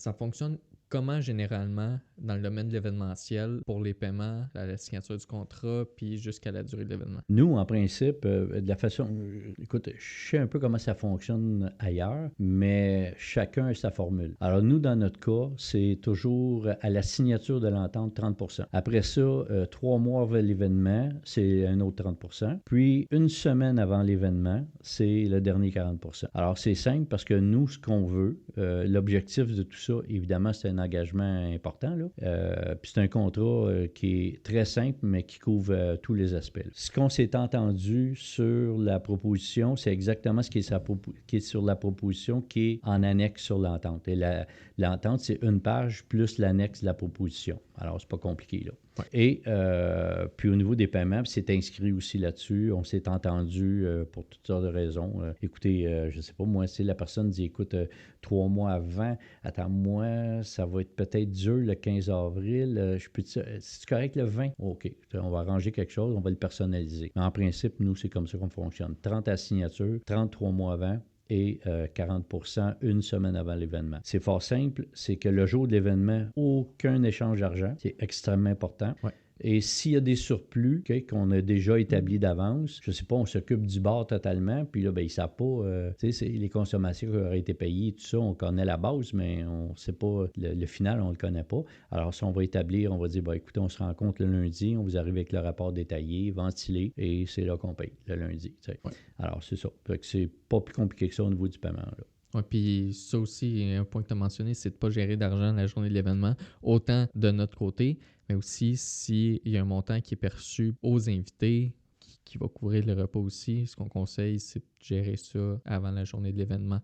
Ça fonctionne comment généralement dans le domaine de l'événementiel pour les paiements, à la signature du contrat, puis jusqu'à la durée de l'événement? Nous, en principe, de la façon. Écoute, je sais un peu comment ça fonctionne ailleurs, mais chacun a sa formule. Alors, nous, dans notre cas, c'est toujours à la signature de l'entente 30%. Après ça, 3 mois avant l'événement, c'est un autre 30%. Puis, une semaine avant l'événement, c'est le dernier 40%. Alors, c'est simple parce que nous, ce qu'on veut, l'objectif de tout ça, évidemment, c'est un engagement important, là. Puis, c'est un contrat qui est très simple, mais qui couvre tous les aspects. Ce qu'on s'est entendu sur la proposition, c'est exactement ce qui est sur la proposition qui est en annexe sur l'entente. Et l'entente, c'est une page plus l'annexe de la proposition. Alors, c'est pas compliqué, là. Ouais. Et puis au niveau des paiements, c'est inscrit aussi là-dessus. On s'est entendu pour toutes sortes de raisons. Écoutez, je ne sais pas, moi, si la personne dit, écoute, 3 mois avant, attends-moi, ça va être peut-être dur le 15 avril. Je peux dire, c'est correct le 20? OK, on va arranger quelque chose, on va le personnaliser. Mais en principe, nous, c'est comme ça qu'on fonctionne. 30 à signature, 33 mois avant, et 40% une semaine avant l'événement. C'est fort simple, c'est que le jour de l'événement, aucun échange d'argent. C'est extrêmement important. Ouais. Et s'il y a des surplus qu'on a déjà établis d'avance, je ne sais pas, on s'occupe du bar totalement, puis là, ben, ils ne savent pas, tu sais, les consommations qui auraient été payées, tout ça, on connaît la base, mais on ne sait pas, le final, on ne le connaît pas. Alors, si on va établir, on va dire, ben, écoutez, on se rencontre le lundi, on vous arrive avec le rapport détaillé, ventilé, et c'est là qu'on paye, le lundi. Ouais. Alors, c'est ça. Fait que c'est pas plus compliqué que ça au niveau du paiement, là. Ouais, puis ça aussi, un point que tu as mentionné, c'est de ne pas gérer d'argent la journée de l'événement, autant de notre côté, mais aussi s'il y a un montant qui est perçu aux invités, qui va couvrir le repas aussi, ce qu'on conseille, c'est de gérer ça avant la journée de l'événement.